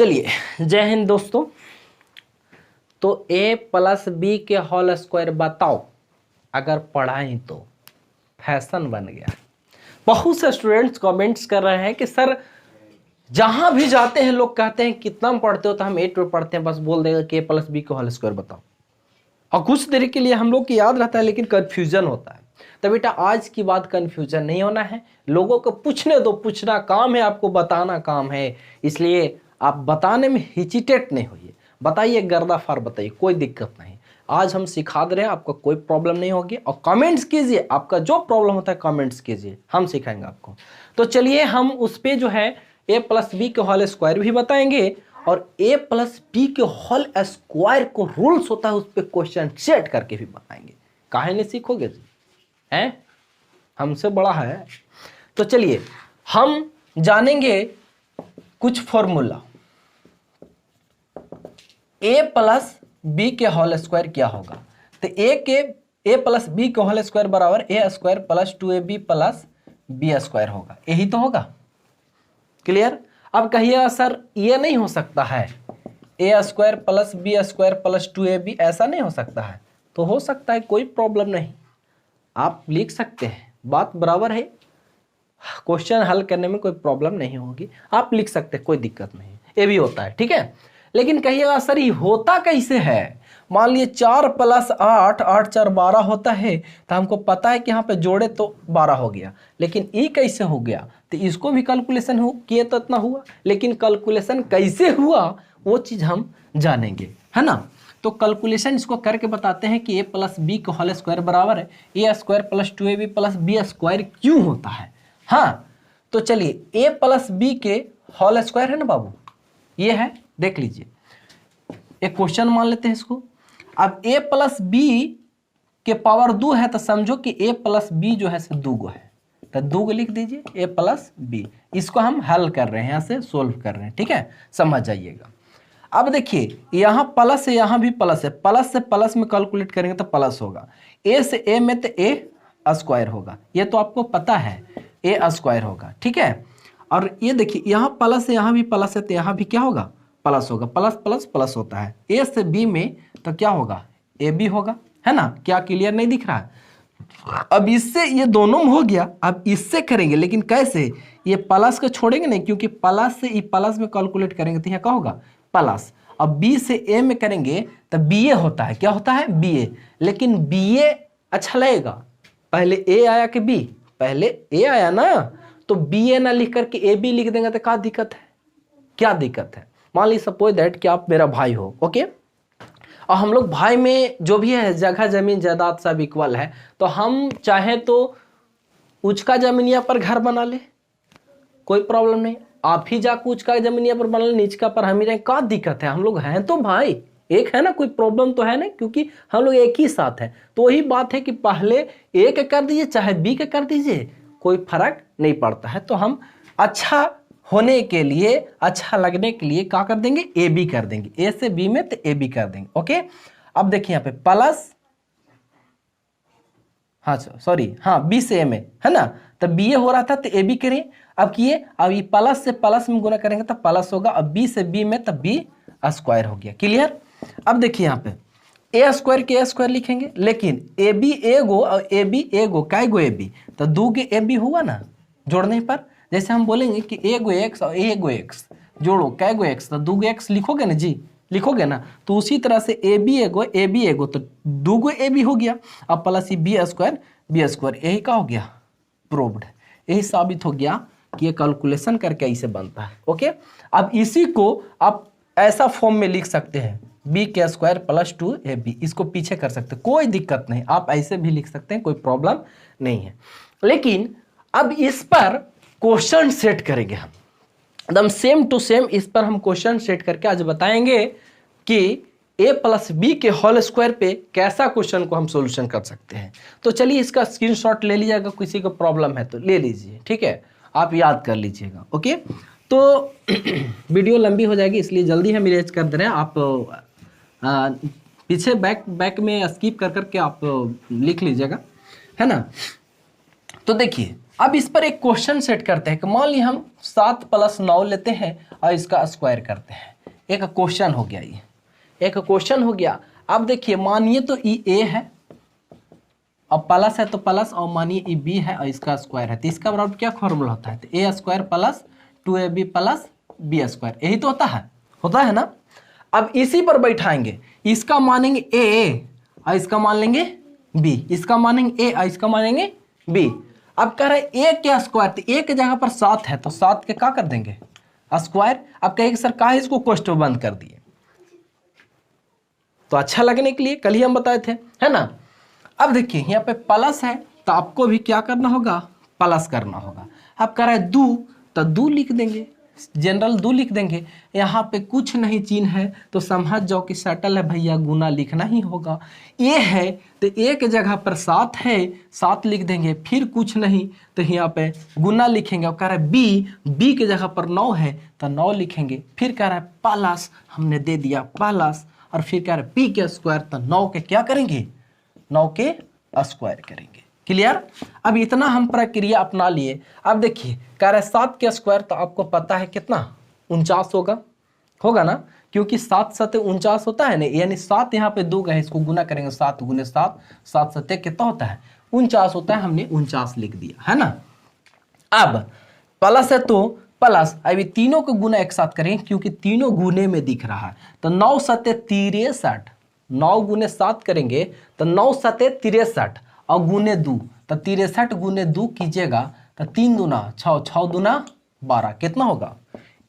चलिए, जय हिंद दोस्तों। तो a प्लस बी के होल स्क्वायर बताओ, अगर पढ़ाएं तो फैशन बन गया। बहुत से स्टूडेंट्स कमेंट्स कर रहे हैं कि सर जहां भी जाते हैं लोग कहते हैं कितना पढ़ते हो, तो हम 8 पे पढ़ते हैं, बस बोल देगा कि a प्लस बी के होल स्क्वायर बताओ। और कुछ देर के लिए हम लोग को याद रहता है, लेकिन कंफ्यूजन होता है। तो बेटा आज की बात कंफ्यूजन नहीं होना है, लोगों को पूछने दो, पूछना काम है, आपको बताना काम है। इसलिए आप बताने में हिचिटेट नहीं होइए, बताइए गर्दाफार बताइए, कोई दिक्कत नहीं। आज हम सिखा दे रहे हैं, आपको कोई प्रॉब्लम नहीं होगी। और कमेंट्स कीजिए, आपका जो प्रॉब्लम होता है कमेंट्स कीजिए, हम सिखाएंगे आपको। तो चलिए हम उस पे जो है a प्लस बी के होल स्क्वायर भी बताएंगे, और a प्लस बी के होल स्क्वायर को रूल्स होता है उस पर क्वेश्चन सेट करके भी बताएंगे। काहे नहीं सीखोगे जी, हैं? हमसे बड़ा है। तो चलिए हम जानेंगे कुछ फॉर्मूला। a प्लस बी के होल स्क्वायर क्या होगा? तो a प्लस बी के होल स्क्वायर बराबर a square plus 2ab plus b square होगा। यही तो होगा। क्लियर? अब कहिएगा सर ये नहीं हो सकता है, a square plus b square plus 2ab, ऐसा नहीं हो सकता है। तो हो सकता है, कोई प्रॉब्लम नहीं, आप लिख सकते हैं, बात बराबर है। क्वेश्चन हल करने में कोई प्रॉब्लम नहीं होगी, आप लिख सकते हैं, कोई दिक्कत नहीं। ये भी होता है, ठीक है। लेकिन कहिएगा सर ये होता कैसे है? मान लिए 4 प्लस 8, 8 4 12 होता है, तो हमको पता है कि यहाँ पे जोड़े तो 12 हो गया, लेकिन ये कैसे हो गया? तो इसको भी कैलकुलेशन हो किए तो इतना हुआ, लेकिन कैलकुलेशन कैसे हुआ वो चीज़ हम जानेंगे, है ना। तो कैलकुलेशन इसको करके बताते हैं कि a प्लस बी का होल स्क्वायर बराबर है a square plus 2ab plus b square क्यों होता है। हाँ, तो चलिए a प्लस बी के होल स्क्वायर है ना बाबू, ये है, देख लीजिए। एक क्वेश्चन मान लेते हैं इसको। अब a प्लस बी के पावर 2 है, तो समझो कि a प्लस बी जो है से 2 है, तो 2 लिख दीजिए a प्लस बी। इसको हम हल कर रहे हैं, यहाँ से सोल्व कर रहे हैं, ठीक है, समझ जाइएगा। अब देखिए यहाँ प्लस है, यहाँ भी प्लस है, प्लस से प्लस में कैलकुलेट करेंगे तो प्लस होगा, a से a में तो a स्क्वायर होगा, ये तो आपको पता है a स्क्वायर होगा, ठीक है। और ये देखिए यहाँ प्लस है, यहाँ भी प्लस है, तो यहाँ भी क्या होगा? प्लस होगा, प्लस प्लस प्लस होता है। a से b में तो क्या होगा? ए बी होगा, है ना। क्या क्लियर नहीं दिख रहा है? अब इससे ये दोनों में हो गया, अब इससे करेंगे, लेकिन कैसे? ये प्लस को छोड़ेंगे नहीं, क्योंकि प्लस से ई प्लस में कैलकुलेट करेंगे तो यहाँ क्या होगा? प्लस। अब बी से ए में करेंगे तो बी ए होता है, क्या होता है? बी ए। लेकिन बी ए अच्छा लगेगा, पहले ए आया कि बी? पहले ए आया ना, तो बी ए ना लिख करके ए बी लिख देंगे तो क्या दिक्कत है? क्या दिक्कत है? मान ली सपोज दैट कि आप मेरा भाई हो, ओके, और हम लोग भाई में जो भी है जगह जमीन जायदाद सब इक्वल है, तो हम चाहे तो उचका जमीनिया पर घर बना ले, कोई प्रॉब्लम नहीं। आप ही जाकर उचका जमीनिया पर बना ले, नीचका पर हम ही रहें, क्या दिक्कत है? हम लोग हैं तो भाई एक, है ना, कोई प्रॉब्लम तो है ना, क्योंकि हम लोग एक ही साथ हैं। तो वही बात है कि पहले ए के कर दीजिए चाहे बी के कर दीजिए, कोई फर्क नहीं पड़ता है। तो हम अच्छा होने के लिए, अच्छा लगने के लिए क्या कर देंगे? ए बी कर देंगे, ए से बी में तो ए बी कर देंगे, ओके। अब देखिए यहाँ पे प्लस, हाँ सॉरी, हाँ बी से ए में, है ना, तो बी ए हो रहा था तो ए बी करें। अब किए, अब ये प्लस से प्लस में गुना करेंगे तो प्लस होगा, अब बी से बी में तो बी स्क्वायर हो गया। क्लियर? अब देखिए यहाँ पे ए स्क्वायर के ए स्क्वायर लिखेंगे, लेकिन ए बी एगो और ए बी एगो, कै गो ए बी? तो 2 के ए बी हुआ ना जोड़ने पर। जैसे हम बोलेंगे कि ए गो एक्स और ए गो एक्स जोड़ो, कै गो एक्स? तो 2 गो एक्स लिखोगे ना जी, लिखोगे ना। तो उसी तरह से ए बी एगो तो 2 गो ए बी हो गया, अब प्लस बी स्क्वायर, यही क्या हो गया? प्रूव्ड। यही साबित हो गया कि ये कैलकुलेशन करके ऐसे बनता है, ओके। अब इसी को आप ऐसा फॉर्म में लिख सकते हैं, बी के स्क्वायर प्लस 2ab, इसको पीछे कर सकते हैं, कोई दिक्कत नहीं, आप ऐसे भी लिख सकते हैं, कोई प्रॉब्लम नहीं है। लेकिन अब इस पर क्वेश्चन सेट करेंगे हम, एकदम सेम टू सेम इस पर हम क्वेश्चन सेट करके आज बताएंगे कि a प्लस बी के होल स्क्वायर पे कैसा क्वेश्चन को हम सॉल्यूशन कर सकते हैं। तो चलिए इसका स्क्रीनशॉट ले लीजिएगा, किसी को प्रॉब्लम है तो ले लीजिए, ठीक है, आप याद कर लीजिएगा, ओके। तो वीडियो लंबी हो जाएगी, इसलिए जल्दी हम इरेज कर दे रहे हैं। आप पीछे बैक में स्किप कर करके आप लिख लीजिएगा, है ना। तो देखिए अब इस पर एक क्वेश्चन सेट करते हैं कि मान ली हम 7 + 9 लेते हैं और इसका स्क्वायर करते हैं। एक क्वेश्चन हो गया, ये एक क्वेश्चन हो गया। अब देखिए मानिए तो ई ए है और प्लस है तो प्लस, और मानिए ई बी है और इसका स्क्वायर है, तो इसका बराबर क्या फॉर्मूला होता है? तो a square plus 2ab plus b square, यही तो होता है ना। अब इसी पर बैठाएंगे, इसका मानेंगे ए और इसका मान लेंगे बी, इसका मानेंगे ए और इसका मानेंगे बी। अब कह रहे ए क्या स्क्वायर, तो ए की जगह पर 7 है तो 7 के क्या कर देंगे स्क्वायर। अब कहेंगे सर कहा इसको क्वेश्चन बंद कर दिए, तो अच्छा लगने के लिए कल ही हम बताए थे, है ना। अब देखिए यहाँ पे प्लस है तो आपको भी क्या करना होगा, प्लस करना होगा। अब कह रहा है दो, तो दो लिख देंगे, जनरल दो लिख देंगे। यहाँ पे कुछ नहीं चिन्ह है तो समझ जाओ कि सटल है भैया, गुना लिखना ही होगा। ए है तो ए के जगह पर 7 है, 7 लिख देंगे, फिर कुछ नहीं तो यहाँ पे गुना लिखेंगे। अब कह रहा है बी के जगह पर 9 है तो 9 लिखेंगे, फिर कह रहा है प्लस, हमने दे दिया प्लस, और फिर कह रहा है बी के स्क्वायर, तो 9 के क्या करेंगे, 9 के स्क्वायर करेंगे। क्लियर। अब इतना हम प्रक्रिया अपना लिए। अब देखिए कह रहे 7 के स्क्वायर, तो आपको पता है कितना 49 होगा ना, क्योंकि 7 7 49 होता है ना, यानी 7 यहाँ पे 2 गए, इसको गुना करेंगे 7 गुने 7, 7 7 कितना होता है 49 होता है, हमने 49 लिख दिया, है ना। अब प्लस है तो प्लस, अभी तीनों को गुना एक साथ करेंगे क्योंकि तीनों गुने में दिख रहा है, तो 9 7 63, 9 गुने 7 करेंगे तो 9 7 63 और गुने 2, तो 63 गुने 2 कीजिएगा तो 3 दूना 6, 6 दूना 12, कितना होगा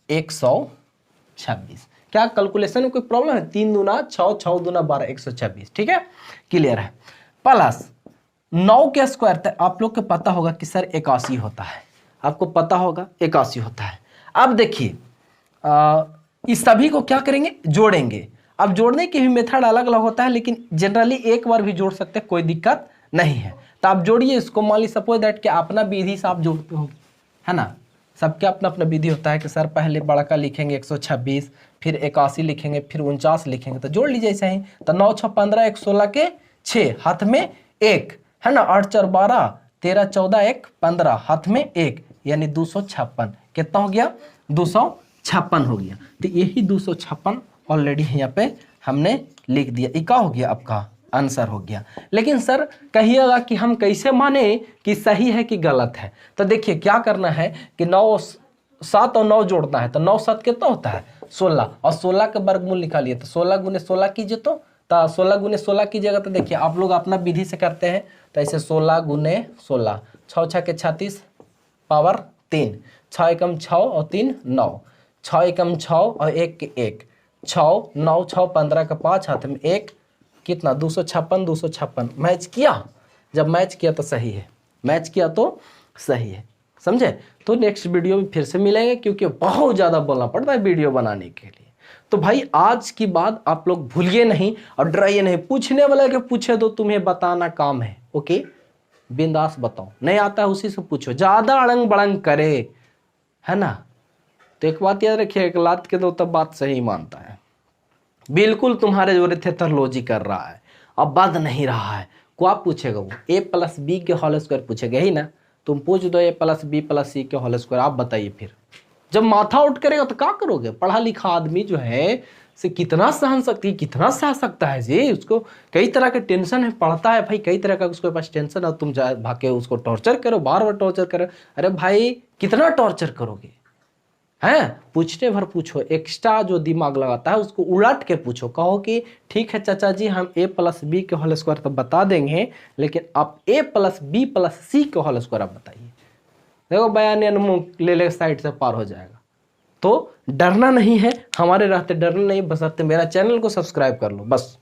126। क्या कैलकुलेशन में कोई प्रॉब्लम है? 3 दूना 6, 6 दूना 12, 126। ठीक है, क्लियर है। प्लस 9 के स्क्वायर, तो आप लोग को पता होगा कि सर 81 होता है, आपको पता होगा 81 होता है। अब देखिए इस सभी को क्या करेंगे, जोड़ेंगे। अब जोड़ने की भी मेथड अलग अलग होता है, लेकिन जनरली एक बार भी जोड़ सकते हैं, कोई दिक्कत नहीं है। तो आप जोड़िए इसको, मान ली सपोज दैट कि अपना विधि से आप जोड़ते हो, है ना, सबके अपना अपना विधि होता है कि सर पहले बड़ा लिखेंगे 126, फिर 81 लिखेंगे, फिर 49 लिखेंगे, तो जोड़ लीजिए ऐसे ही। तो 9 6 15, 1 16 के 6, हाथ में 1, है ना, 8 4 12, 13 14 1 15, हाथ में 1, यानी 256। कितना हो गया 256 हो गया। तो यही 256 ऑलरेडी यहाँ पे हमने लिख दिया, इका हो गया, आपका आंसर हो गया। लेकिन सर कहिएगा कि हम कैसे माने कि सही है कि गलत है? तो देखिए क्या करना है कि 9 7 और 9 जोड़ना है, तो 9 7 कितना होता है 16, और 16 का वर्गमूल निकालिए, तो 16 गुने 16 कीजिए, तो 16 गुने 16 कीजिएगा, तो देखिए आप लोग अपना विधि से करते हैं, तो ऐसे 16 गुने 16, 6 6 के 36 पावर 3, 6 एकम 6 और 3 9, 6 एकम 6 और 1 के 1, 6 9 6 15 का 5, हाथ में 1, कितना 256 मैच किया। जब मैच किया तो सही है, मैच किया तो सही है, समझे। तो नेक्स्ट वीडियो में फिर से मिलेंगे, क्योंकि बहुत ज़्यादा बोलना पड़ता है वीडियो बनाने के लिए। तो भाई आज की बात आप लोग भूलिए नहीं और डराइए नहीं, पूछने वाले के पूछे तो तुम्हें बताना काम है, ओके, बिंदास बताओ, नहीं आता है उसी से पूछो, ज़्यादा अड़ंग बड़ंग करे, है ना। तो एक बात याद रखिए, एक लात के दो तब बात सही मानता है, बिल्कुल तुम्हारे जोरे थेथरलॉजी कर रहा है, अब बद नहीं रहा है। को आप पूछेगा वो a + b के होल स्क्वायर पूछेगा ही ना, तुम पूछ दो a + b + c के होल स्क्वायर, आप बताइए। फिर जब माथा उठ करेगा तो क्या करोगे? पढ़ा लिखा आदमी जो है से कितना सहन शक्ति, कितना सह सकता है जी, उसको कई तरह के टेंशन है, पढ़ता है भाई, कई तरह का उसके पास टेंशन है, तुम जा भागे उसको टॉर्चर करो, बार बार टॉर्चर करो। अरे भाई कितना टॉर्चर करोगे, हैं? पूछने भर पूछो, एक्स्ट्रा जो दिमाग लगाता है उसको उलट के पूछो, कहो कि ठीक है चाचा जी हम a + b के होल स्क्वायर तो बता देंगे, लेकिन आप a + b + c के होल स्क्वायर आप बताइए। देखो बयान मुंह ले साइड से पार हो जाएगा। तो डरना नहीं है, हमारे रहते डरना नहीं, बशर्ते मेरा चैनल को सब्सक्राइब कर लो बस।